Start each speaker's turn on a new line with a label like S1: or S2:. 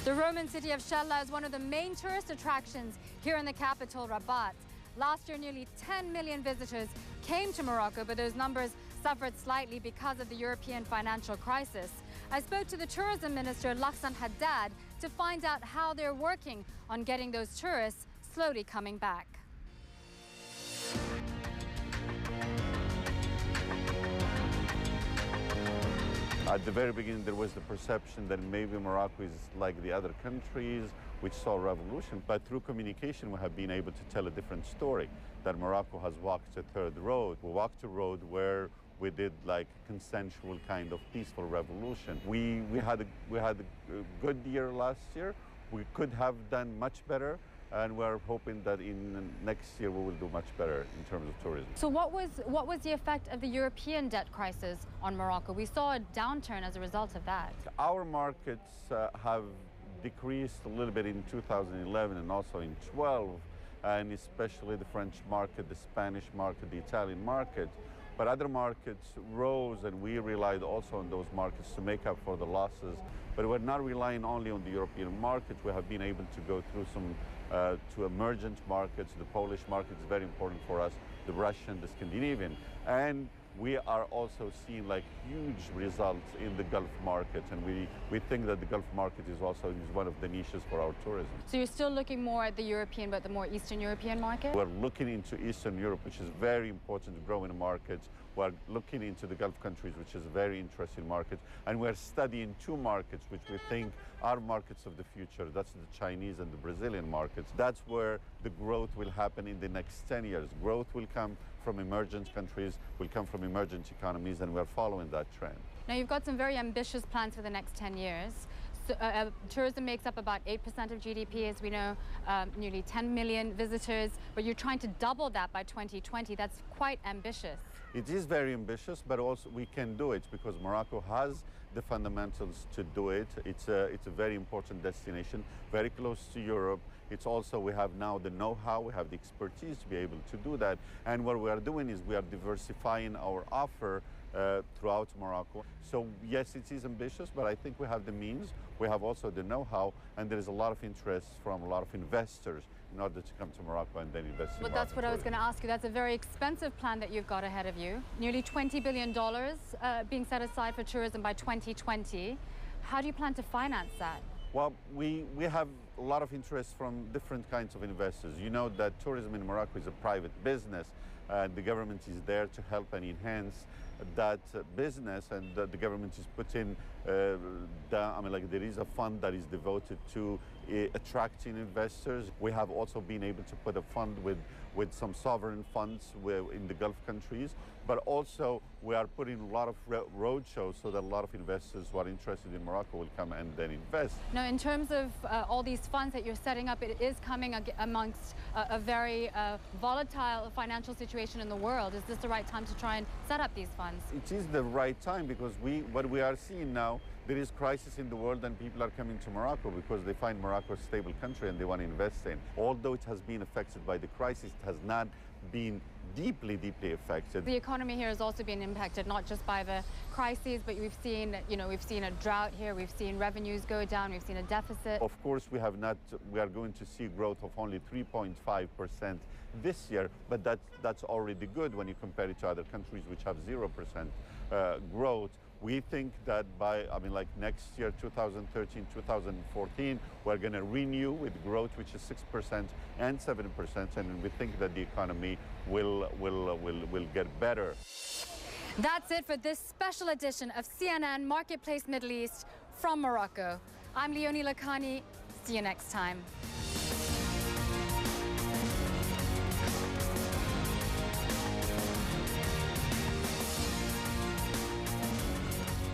S1: The Roman city of Shella is one of the main tourist attractions here in the capital, Rabat. Last year, nearly 10 million visitors came to Morocco, but those numbers suffered slightly because of the European financial crisis. I spoke to the tourism minister, Lahcen Haddad, to find out how they're working on getting those tourists slowly coming back.
S2: At the very beginning, there was the perception that maybe Morocco is like the other countries which saw revolution. But through communication, we have been able to tell a different story, that Morocco has walked a third road. We walked a road where we did like consensual kind of peaceful revolution. We had a good year last year. We could have done much better. And we're hoping that in next year we will do much better in terms of tourism.
S1: So what was the effect of the European debt crisis on Morocco? We saw a downturn as a result of that.
S2: Our markets have decreased a little bit in 2011 and also in 12, and especially the French market, the Spanish market, the Italian market. But other markets rose, and we relied also on those markets to make up for the losses. But we're not relying only on the European market. We have been able to go through some to emergent markets. The Polish market is very important for us, the Russian, the Scandinavian. And we are also seeing like huge results in the Gulf market, and we think that the Gulf market is also one of the niches for our tourism.
S1: So you're still looking more at the European, but the more Eastern European market?
S2: We're looking into Eastern Europe, which is very important to grow in the market. We're looking into the Gulf countries, which is a very interesting market. And we're studying two markets, which we think are markets of the future. That's the Chinese and the Brazilian markets. That's where the growth will happen in the next 10 years. Growth will come from emergent countries, will come from emergent economies, and we're following that trend.
S1: Now, you've got some very ambitious plans for the next 10 years. So, tourism makes up about 8% of GDP, as we know, nearly 10 million visitors, but you're trying to double that by 2020. That's quite ambitious.
S2: It is very ambitious, but also we can do it because Morocco has the fundamentals to do it. It's a very important destination, very close to Europe. It's also, we have now the know-how, we have the expertise to be able to do that. And what we are doing is we are diversifying our offer throughout Morocco. So yes, it is ambitious, but I think we have the means. We have also the know-how, and there is a lot of interest from a lot of investors in order to come to Morocco and then invest in Morocco.
S1: Well, that's what I was going to ask you. That's a very expensive plan that you've got ahead of you. Nearly $20 billion being set aside for tourism by 2020. How do you plan to finance that?
S2: Well, we have a lot of interest from different kinds of investors. You know that tourism in Morocco is a private business. The government is there to help and enhance that business, and the government is putting, there is a fund that is devoted to attracting investors. We have also been able to put a fund with some sovereign funds in the Gulf countries, but also we are putting a lot of road shows so that a lot of investors who are interested in Morocco will come and then invest.
S1: Now, in terms of all these funds that you're setting up, it is coming amongst a very volatile financial situation in the world. Is this the right time to try and set up these funds?
S2: It is the right time because what we are seeing now, there is crisis in the world and people are coming to Morocco because they find Morocco a stable country and they want to invest in. Although it has been affected by the crisis, it has not been deeply affected.
S1: The economy here has also been impacted, not just by the crises, but we've seen a drought here, we've seen revenues go down, we've seen a deficit.
S2: Of course, we are going to see growth of only 3.5% this year, but that's already good when you compare it to other countries which have 0% growth. We think that by, next year, 2013, 2014, we're going to renew with growth, which is 6% and 7%, and we think that the economy will get better.
S1: That's it for this special edition of CNN Marketplace Middle East from Morocco. I'm Leonie Lakhani. See you next time.